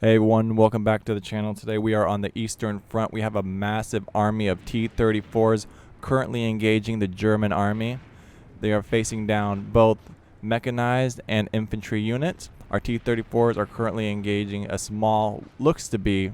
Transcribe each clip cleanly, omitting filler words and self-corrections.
Hey everyone, welcome back to the channel. Today we are on the Eastern Front. We have a massive army of T-34s currently engaging the German army. They are facing down both mechanized and infantry units. Our T-34s are currently engaging a small, looks to be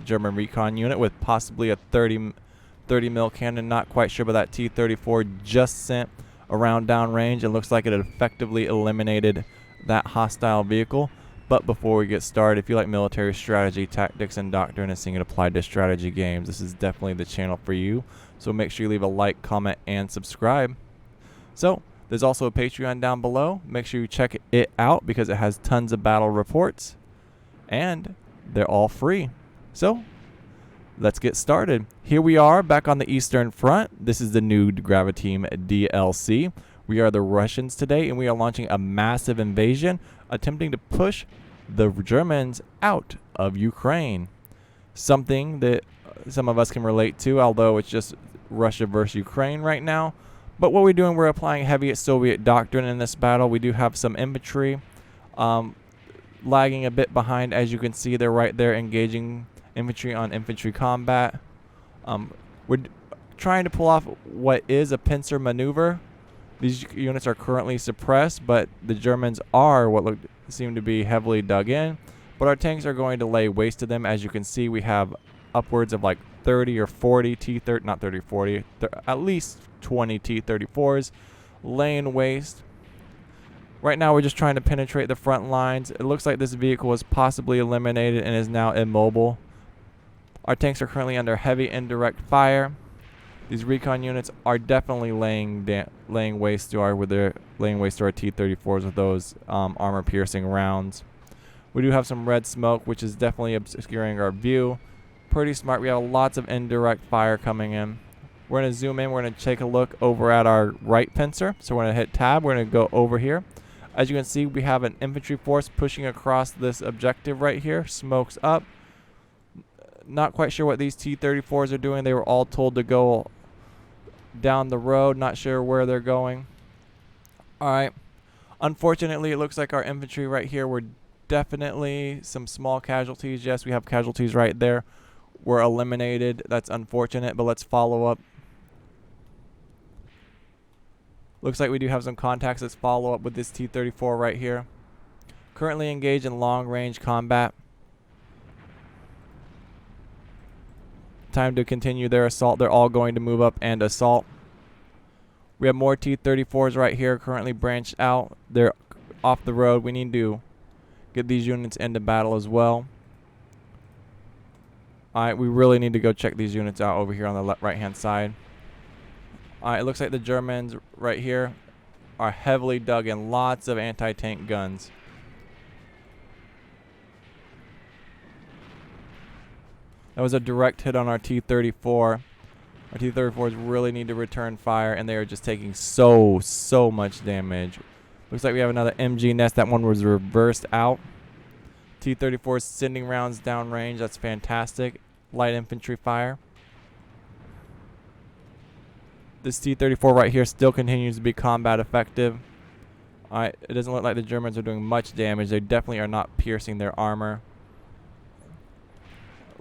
German recon unit with possibly a 30 mil cannon. Not quite sure, but that T-34 just sent a round downrange. It looks like it effectively eliminated that hostile vehicle. But before we get started, if you like military strategy, tactics, and doctrine and seeing it applied to strategy games, this is definitely the channel for you. So make sure you leave a like, comment, and subscribe. So there's also a Patreon down below. Make sure you check it out because it has tons of battle reports. And they're all free. So let's get started. Here we are back on the Eastern Front. This is the new Graviteam DLC. We are the Russians today, and we are launching a massive invasion, attempting to push the Germans out of Ukraine. Something that some of us can relate to, although it's just Russia versus Ukraine right now. But what we're doing, we're applying heavy Soviet doctrine in this battle. We do have some infantry lagging a bit behind. As you can see, they're right there engaging infantry on infantry combat. We're trying to pull off what is a pincer maneuver. These units are currently suppressed, but the Germans are what seem to be heavily dug in. But our tanks are going to lay waste to them. As you can see, we have upwards of like 30 or 40 T-30, not 30, 40, at least 20 T-34s laying waste. Right now, we're just trying to penetrate the front lines. It looks like this vehicle was possibly eliminated and is now immobile. Our tanks are currently under heavy indirect fire. These recon units are definitely laying waste to our T-34s with those armor-piercing rounds. We do have some red smoke, which is definitely obscuring our view. Pretty smart. We have lots of indirect fire coming in. We're going to zoom in. We're going to take a look over at our right pincer. So we're going to hit tab. We're going to go over here. As you can see, we have an infantry force pushing across this objective right here. Smoke's up. Not quite sure what these T-34s are doing. They were all told to go down the road. Not sure where they're going. Alright. Unfortunately, it looks like our infantry right here were definitely some small casualties. Yes, we have casualties right there. We're eliminated. That's unfortunate, but let's follow up. Looks like we do have some contacts. Let's follow up with this T-34 right here. Currently engaged in long-range combat. Time to continue their assault. They're all going to move up and assault. We have more T-34s right here currently branched out. They're off the road. We need to get these units into battle as well. Alright, we really need to go check these units out over here on the right hand side. Alright, it looks like the Germans right here are heavily dug in. Lots of anti-tank guns. That was a direct hit on our T-34. Our T-34s really need to return fire, and they are just taking so much damage. Looks like we have another MG nest. That one was reversed out. T-34 is sending rounds downrange. That's fantastic. Light infantry fire. This T-34 right here still continues to be combat effective. Alright, it doesn't look like the Germans are doing much damage. They definitely are not piercing their armor.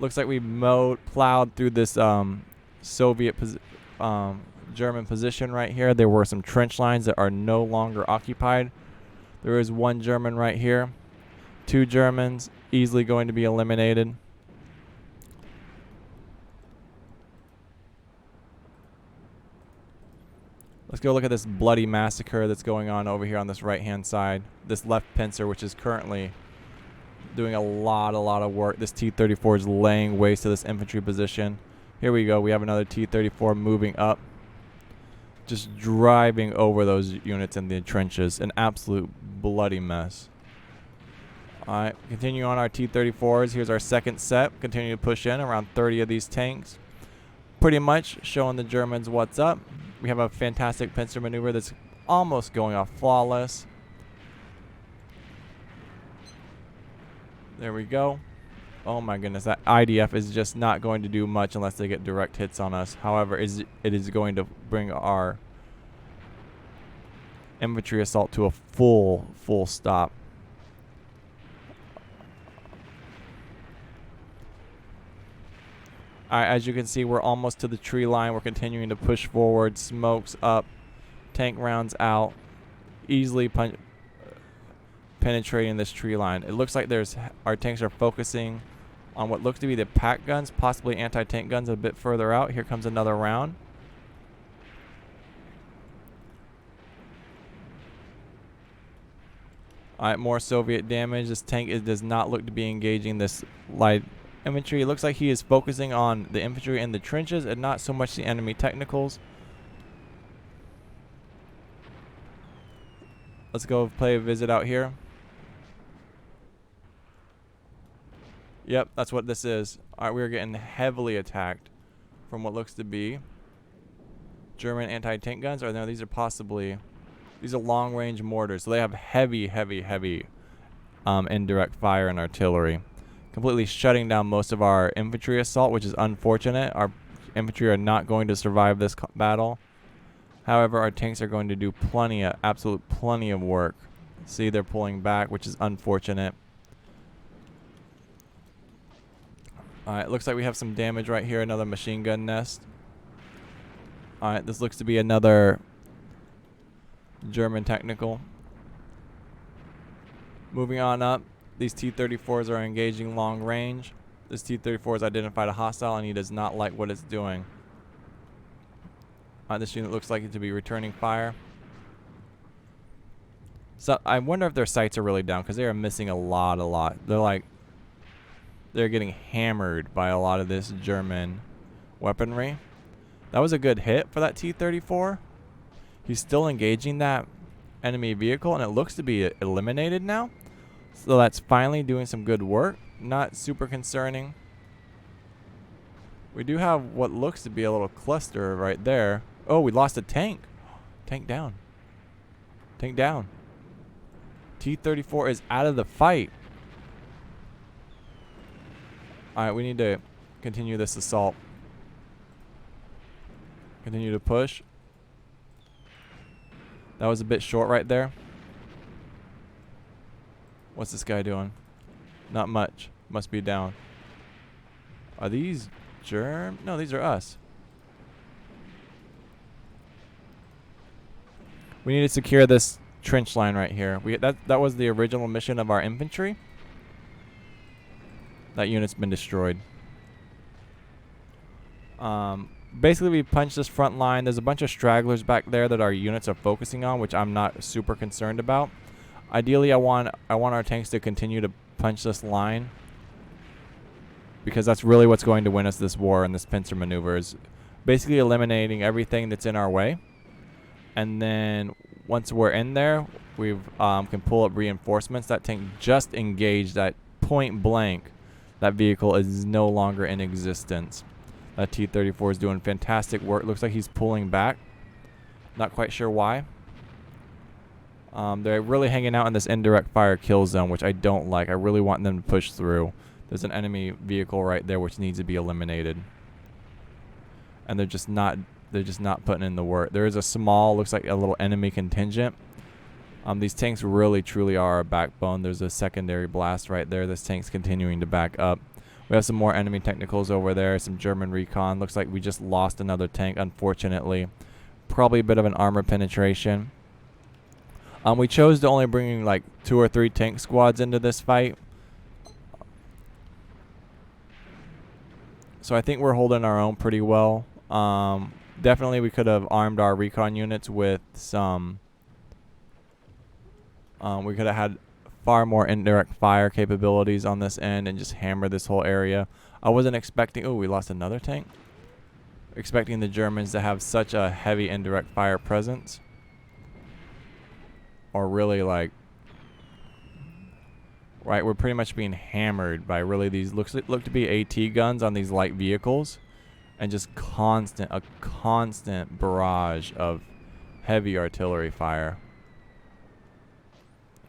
Looks like we plowed through this Soviet German position right here. There were some trench lines that are no longer occupied. There is one German right here. 2 Germans easily going to be eliminated. Let's go look at this bloody massacre that's going on over here on this right-hand side. This left pincer, which is currently doing a lot of work. This T-34 is laying waste to this infantry position. Here we go. We have another T-34 moving up. Just driving over those units in the trenches. An absolute bloody mess. Alright, continue on our T-34s. Here's our second set. Continue to push in around 30 of these tanks. Pretty much showing the Germans what's up. We have a fantastic pincer maneuver that's almost going off flawless. There we go. Oh my goodness, that IDF is just not going to do much unless they get direct hits on us. However, it is going to bring our infantry assault to a full stop. As you can see, we're almost to the tree line. We're continuing to push forward. Smokes up. Tank rounds out. Easily penetrating this tree line. It looks like our tanks are focusing on what looks to be the pack guns, possibly anti-tank guns a bit further out. Here comes another round. Alright, more Soviet damage. This tank does not look to be engaging this light infantry. It looks like he is focusing on the infantry in the trenches and not so much the enemy technicals. Let's go play a visit out here. Yep, that's what this is. Alright, we are getting heavily attacked from what looks to be German anti-tank guns. Or no, these are possibly... These are long-range mortars, so they have heavy indirect fire and artillery. Completely shutting down most of our infantry assault, which is unfortunate. Our infantry are not going to survive this battle. However, our tanks are going to do absolute plenty of work. See, they're pulling back, which is unfortunate. Alright, looks like we have some damage right here. Another machine gun nest. Alright, this looks to be another German technical. Moving on up, these T-34s are engaging long range. This T-34 has identified a hostile and he does not like what it's doing. This unit looks like it to be returning fire. So I wonder if their sights are really down because they are missing a lot. They're getting hammered by a lot of this German weaponry. That was a good hit for that T-34. He's still engaging that enemy vehicle, and it looks to be eliminated now. So that's finally doing some good work. Not super concerning. We do have what looks to be a little cluster right there. Oh, we lost a tank. Tank down. Tank down. T-34 is out of the fight. Alright, we need to continue this assault. Continue to push. That was a bit short right there. What's this guy doing? Not much. Must be down. Are these Germ? No, these are us. We need to secure this trench line right here. That was the original mission of our infantry. That unit's been destroyed. Basically, we punched this front line. There's a bunch of stragglers back there that our units are focusing on, which I'm not super concerned about. Ideally, I want our tanks to continue to punch this line because that's really what's going to win us this war and this pincer maneuver is basically eliminating everything that's in our way. And then once we're in there, we can pull up reinforcements. That tank just engaged at point blank. That vehicle is no longer in existence. That T-34 is doing fantastic work. Looks like he's pulling back. Not quite sure why. They're really hanging out in this indirect fire kill zone, which I don't like. I really want them to push through. There's an enemy vehicle right there which needs to be eliminated. And they're just not putting in the work. There is a small, looks like a little enemy contingent. These tanks really truly are a backbone. There's a secondary blast right there. This tank's continuing to back up. We have some more enemy technicals over there, some German recon. Looks like we just lost another tank, unfortunately. Probably a bit of an armor penetration. We chose to only bring like 2 or 3 tank squads into this fight. So I think we're holding our own pretty well. Definitely we could have armed our recon units with some... we could have had far more indirect fire capabilities on this end and just hammer this whole area. I wasn't expecting... Oh, we lost another tank. Expecting the Germans to have such a heavy indirect fire presence. Or really like... Right, we're pretty much being hammered by really these... look to be AT guns on these light vehicles. And just a constant barrage of heavy artillery fire.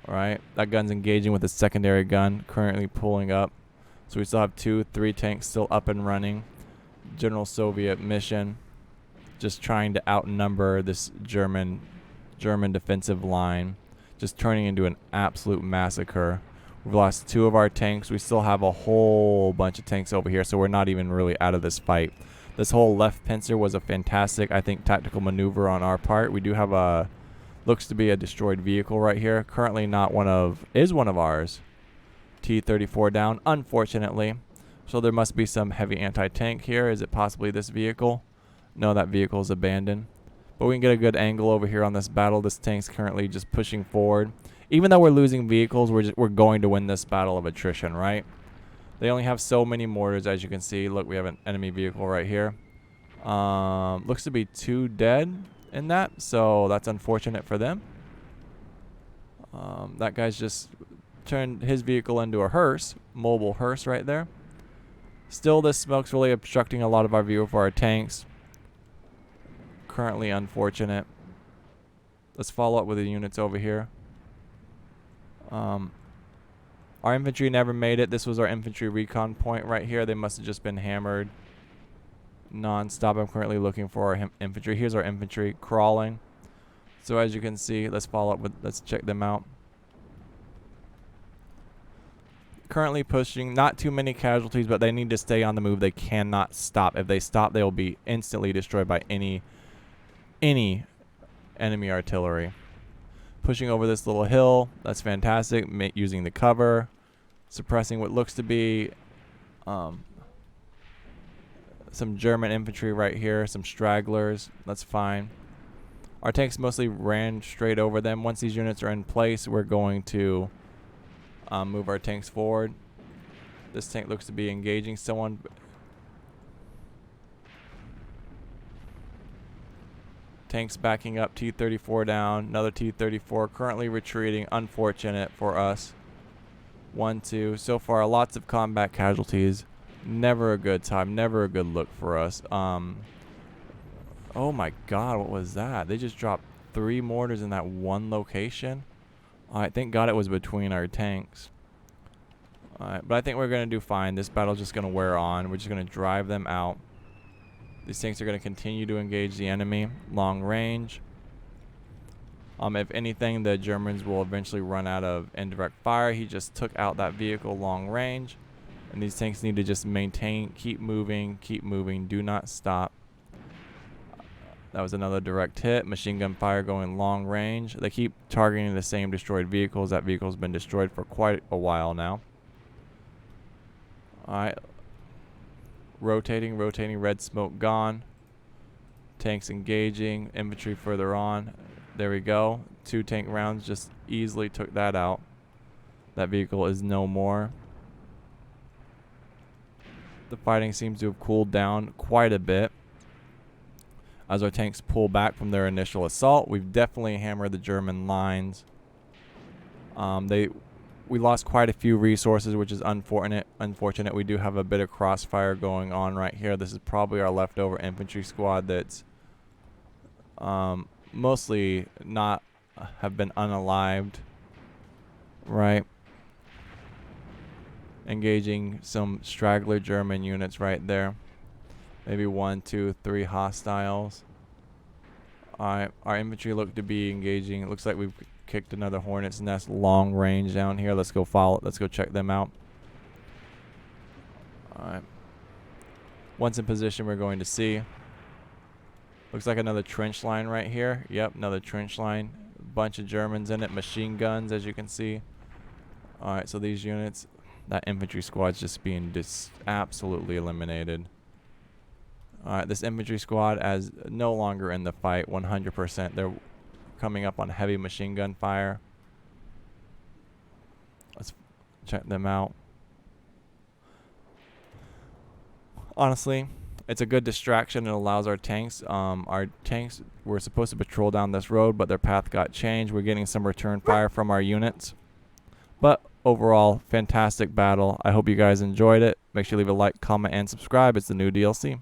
Alright, that gun's engaging with a secondary gun, currently pulling up. So we still have 2, 3 tanks still up and running. General Soviet mission. Just trying to outnumber this German defensive line. Just turning into an absolute massacre. We've lost 2 of our tanks. We still have a whole bunch of tanks over here, so we're not even really out of this fight. This whole left pincer was a fantastic, I think, tactical maneuver on our part. We do have a, looks to be a destroyed vehicle right here. Currently not one of, is one of ours. T-34 down, unfortunately. So there must be some heavy anti-tank here. Is it possibly this vehicle? No, that vehicle is abandoned. But we can get a good angle over here on this battle. This tank's currently just pushing forward. Even though we're losing vehicles, we're going to win this battle of attrition, right? They only have so many mortars, as you can see. Look, we have an enemy vehicle right here. Looks to be 2 dead in that, so that's unfortunate for them. That guy's just turned his vehicle into a hearse, mobile hearse right there. Still, this smoke's really obstructing a lot of our view for our tanks. Currently unfortunate. Let's follow up with the units over here. Our infantry never made it. This was our infantry recon point right here. They must have just been hammered non-stop. I'm currently looking for our infantry. Here's our infantry crawling. So as you can see, let's follow up with, let's check them out. Currently pushing, not too many casualties, but they need to stay on the move. They cannot stop. If they stop, they will be instantly destroyed by any enemy artillery. Pushing over this little hill, that's fantastic. Using the cover, suppressing what looks to be some German infantry right here, some stragglers. That's fine. Our tanks mostly ran straight over them. Once these units are in place, we're going to move our tanks forward. This tank looks to be engaging someone. Tanks backing up, T-34 down, another T-34 currently retreating. Unfortunate for us. 1, 2. So far, lots of combat casualties. Never a good time, never a good look for us. Oh my god, what was that? They just dropped 3 mortars in that one location. Alright, thank god it was between our tanks. Alright, but I think we're going to do fine. This battle's just going to wear on. We're just going to drive them out. These tanks are going to continue to engage the enemy long range. If anything, the Germans will eventually run out of indirect fire. He just took out that vehicle long range. And these tanks need to just maintain, keep moving, do not stop. That was another direct hit. Machine gun fire going long range. They keep targeting the same destroyed vehicles. That vehicle's been destroyed for quite a while now. Alright. Rotating, red smoke gone. Tanks engaging, infantry further on. There we go. 2 tank rounds just easily took that out. That vehicle is no more. The fighting seems to have cooled down quite a bit as our tanks pull back from their initial assault. We've definitely hammered the German lines. We lost quite a few resources, which is unfortunate. We do have a bit of crossfire going on right here. This is probably our leftover infantry squad that's mostly not have been unalived. Right. Engaging some straggler German units right there. Maybe 1, 2, 3 hostiles. Alright, our infantry look to be engaging. It looks like we've kicked another hornet's nest long range down here. Let's go follow it. Let's go check them out. Alright. Once in position, we're going to see. Looks like another trench line right here. Yep, another trench line. A bunch of Germans in it. Machine guns, as you can see. Alright, so these units, that infantry squad's just being absolutely eliminated. Alright, this infantry squad is no longer in the fight 100%. They're coming up on heavy machine gun fire. Let's check them out. Honestly, it's a good distraction. It allows our tanks were supposed to patrol down this road, but their path got changed. We're getting some return fire from our units. But overall, fantastic battle. I hope you guys enjoyed it. Make sure you leave a like, comment, and subscribe. It's the new DLC.